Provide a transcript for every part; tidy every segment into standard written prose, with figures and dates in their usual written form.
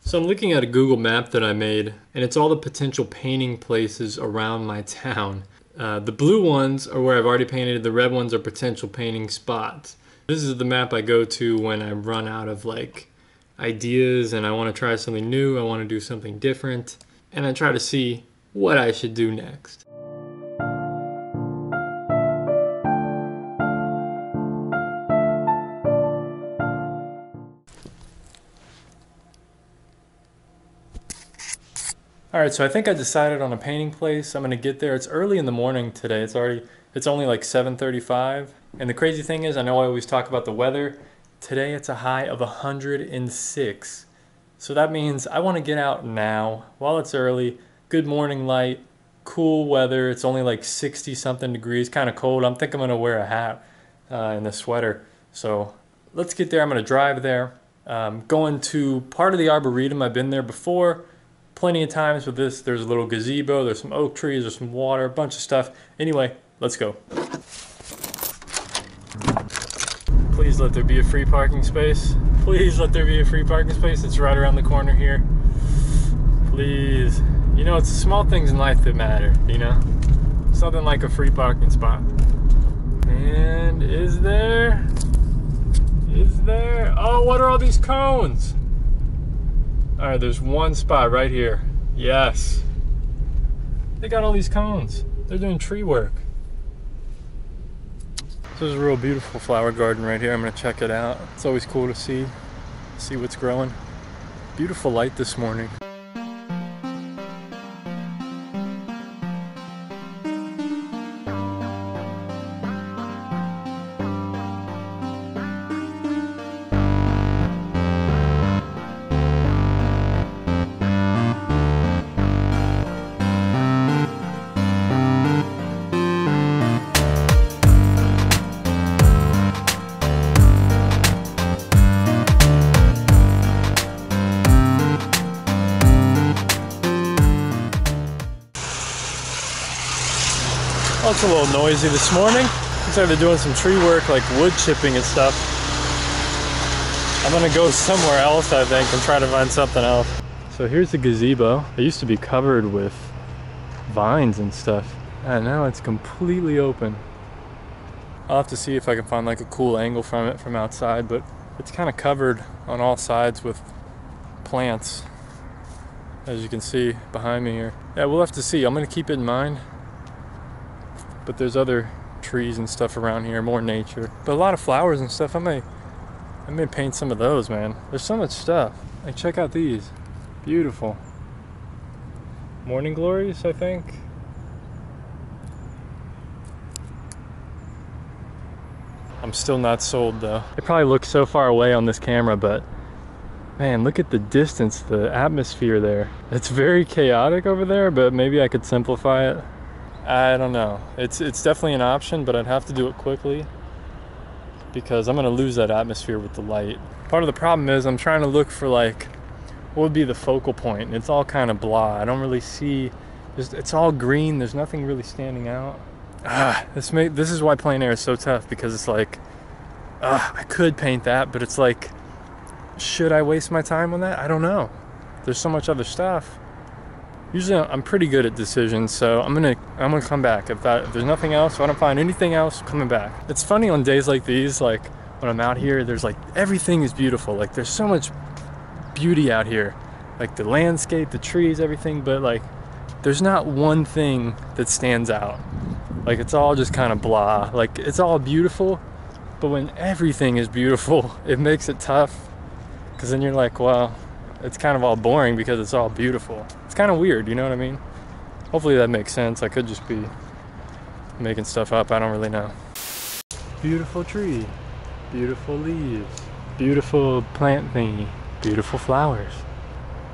So I'm looking at a Google map that I made, and it's all the potential painting places around my town. The blue ones are where I've already painted, the red ones are potential painting spots. This is the map I go to when I run out of like ideas and I want to try something new, I want to do something different, and I try to see what I should do next. Alright, so I think I decided on a painting place. I'm gonna get there. It's early in the morning today. It's only like 7:35. And the crazy thing is, I know I always talk about the weather. Today it's a high of 106. So that means I want to get out now while it's early. Good morning light, cool weather. It's only like 60 something degrees, kind of cold. I think I'm gonna wear a hat and a sweater. So let's get there. I'm gonna drive there. Going to part of the Arboretum. I've been there before. Plenty of times with this. There's a little gazebo, there's some oak trees, there's some water, a bunch of stuff. Anyway, let's go. Please let there be a free parking space. Please let there be a free parking space. It's right around the corner here. Please. You know, it's the small things in life that matter, you know? Something like a free parking spot. And is there? Oh, what are all these cones? All right, there's one spot right here. Yes. They got all these cones. They're doing tree work. This is a real beautiful flower garden right here. I'm gonna check it out. It's always cool to see what's growing. Beautiful light this morning. Oh, it's a little noisy this morning. Looks like they're doing some tree work, like wood chipping and stuff. I'm gonna go somewhere else, I think, and try to find something else. So here's the gazebo. It used to be covered with vines and stuff, and now it's completely open. I'll have to see if I can find like a cool angle from it from outside, but it's kind of covered on all sides with plants, as you can see behind me here. Yeah, we'll have to see. I'm gonna keep it in mind. But there's other trees and stuff around here, more nature. But a lot of flowers and stuff. I may paint some of those, man. There's so much stuff. Like, check out these. Beautiful. Morning glories, I think. I'm still not sold though. It probably looks so far away on this camera, but man, look at the distance, the atmosphere there. It's very chaotic over there, but maybe I could simplify it. I don't know. It's definitely an option, but I'd have to do it quickly because I'm gonna lose that atmosphere with the light. Part of the problem is I'm trying to look for like what would be the focal point, and it's all kind of blah. I don't really see. It's all green. There's nothing really standing out. This is why plein air is so tough, because it's like I could paint that, but it's like, should I waste my time on that? I don't know. There's so much other stuff. Usually I'm pretty good at decisions, so I'm gonna come back. If there's nothing else, if I don't find anything else, I'm coming back. It's funny on days like these, like when I'm out here, there's like, everything is beautiful. Like there's so much beauty out here. Like the landscape, the trees, everything, but like there's not one thing that stands out. Like it's all just kind of blah. Like it's all beautiful, but when everything is beautiful, it makes it tough. Cause then you're like, well, it's kind of all boring because it's all beautiful. It's kind of weird, you know what I mean? Hopefully that makes sense. I could just be making stuff up. I don't really know. Beautiful tree, beautiful leaves, beautiful plant thingy, beautiful flowers.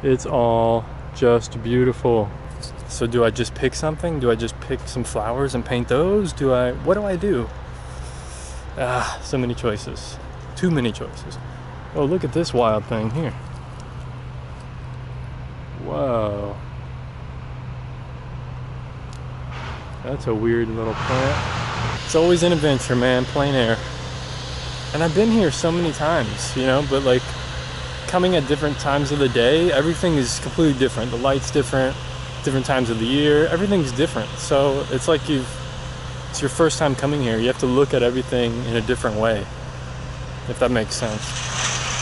It's all just beautiful. So do I just pick something? Do I just pick some flowers and paint those? What do I do? So many choices. Too many choices. Oh, look at this wild thing here. Whoa. That's a weird little plant. It's always an adventure, man, plein air. And I've been here so many times, you know, but like coming at different times of the day, everything is completely different. The light's different, different times of the year, everything's different. So it's like it's your first time coming here. You have to look at everything in a different way, if that makes sense.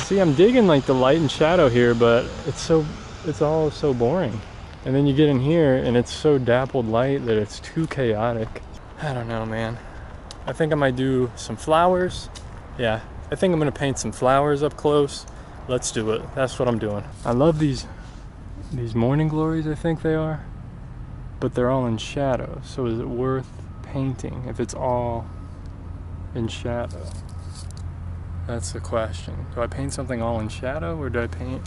See, I'm digging like the light and shadow here, but it's all so boring. And then you get in here and it's so dappled light that it's too chaotic. I don't know, man. I think I might do some flowers. Yeah, I think I'm gonna paint some flowers up close. Let's do it. That's what I'm doing. I love these morning glories, I think they are, but they're all in shadow. So is it worth painting if it's all in shadow? That's the question. Do I paint something all in shadow, or do I paint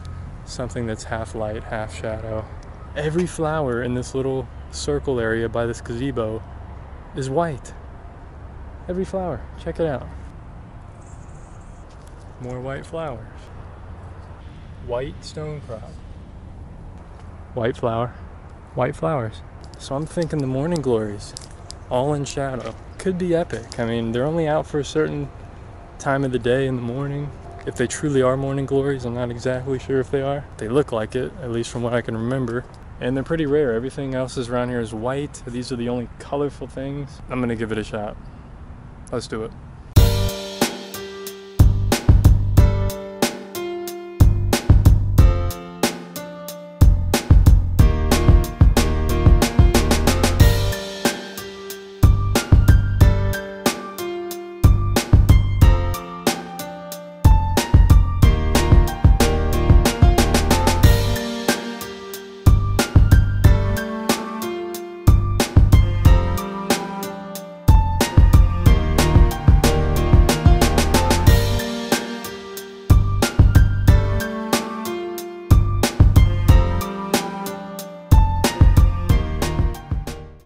something that's half light, half shadow? Every flower in this little circle area by this gazebo is white. Every flower. Check it out. More white flowers. White stone crop. White flower. White flowers. So I'm thinking the morning glories, all in shadow, could be epic. I mean, they're only out for a certain time of the day in the morning. If they truly are morning glories, I'm not exactly sure if they are. They look like it, at least from what I can remember. And they're pretty rare. Everything else is around here is white. These are the only colorful things. I'm gonna give it a shot. Let's do it.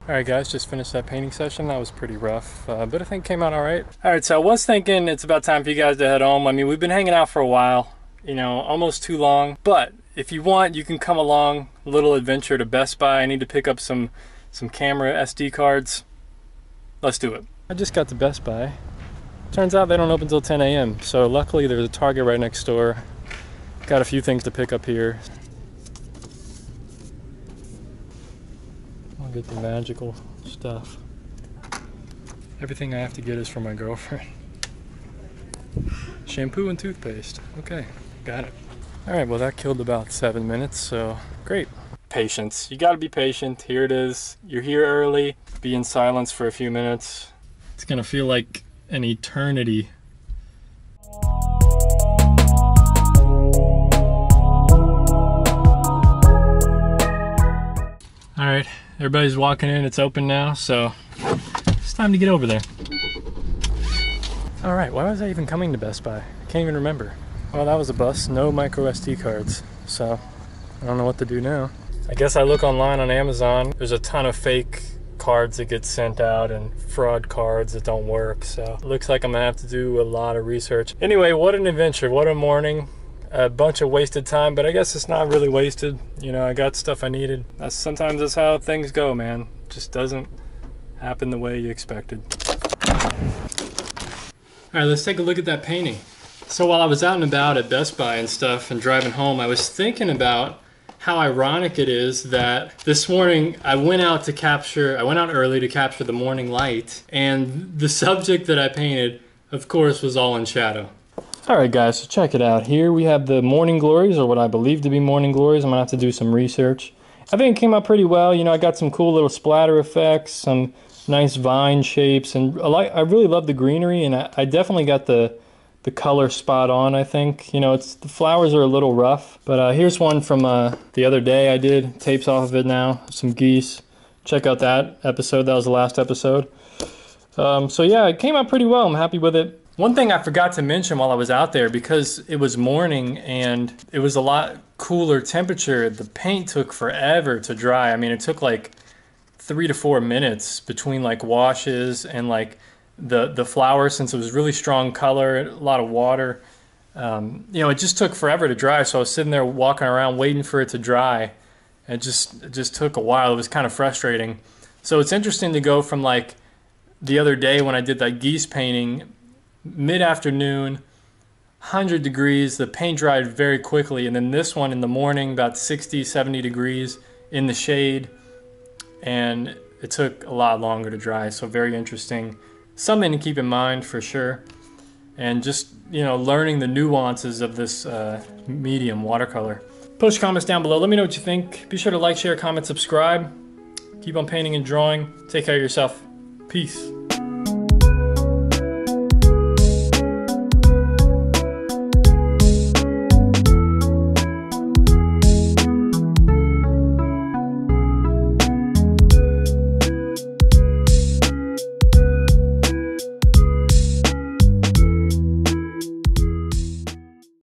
Alright guys, just finished that painting session. That was pretty rough, but I think it came out alright. Alright, so I was thinking it's about time for you guys to head home. I mean, we've been hanging out for a while, you know, almost too long. But if you want, you can come along, a little adventure to Best Buy. I need to pick up some camera SD cards. Let's do it. I just got to Best Buy. Turns out they don't open until 10 a.m. So luckily there's a Target right next door. Got a few things to pick up here. Get the magical stuff. Everything I have to get is for my girlfriend. Shampoo and toothpaste. Okay, got it. All right, well that killed about 7 minutes, so great. Patience, you gotta be patient. Here it is, you're here early. Be in silence for a few minutes. It's gonna feel like an eternity. All right, everybody's walking in, it's open now, so it's time to get over there. All right, why was I even coming to Best Buy? I can't even remember. Well, that was a bust, no micro SD cards, so I don't know what to do now. I guess I look online on Amazon. There's a ton of fake cards that get sent out and fraud cards that don't work, so it looks like I'm gonna have to do a lot of research. Anyway, what an adventure, what a morning. A bunch of wasted time, but I guess it's not really wasted. You know, I got stuff I needed. Sometimes that's how things go, man. It just doesn't happen the way you expected. All right, let's take a look at that painting. So while I was out and about at Best Buy and stuff and driving home, I was thinking about how ironic it is that this morning I went out early to capture the morning light, and the subject that I painted, of course, was all in shadow. Alright guys, so check it out. Here we have the morning glories, or what I believe to be morning glories. I'm going to have to do some research. I think it came out pretty well. You know, I got some cool little splatter effects, some nice vine shapes, and I really love the greenery, and I definitely got the color spot on, I think. You know, the flowers are a little rough, but here's one from the other day I did. Tapes off of it now, some geese. Check out that episode, that was the last episode. So yeah, it came out pretty well. I'm happy with it. One thing I forgot to mention while I was out there, because it was morning and it was a lot cooler temperature, the paint took forever to dry. I mean, it took like 3 to 4 minutes between like washes and like the flower, since it was really strong color, a lot of water. You know, it just took forever to dry. So I was sitting there walking around waiting for it to dry. It just took a while. It was kind of frustrating. So it's interesting to go from like the other day when I did that geese painting, mid-afternoon, 100 degrees. The paint dried very quickly. And then this one in the morning, about 60, 70 degrees in the shade. And it took a lot longer to dry. So very interesting. Something to keep in mind for sure. And just, you know, learning the nuances of this medium watercolor. Post your comments down below. Let me know what you think. Be sure to like, share, comment, subscribe. Keep on painting and drawing. Take care of yourself. Peace.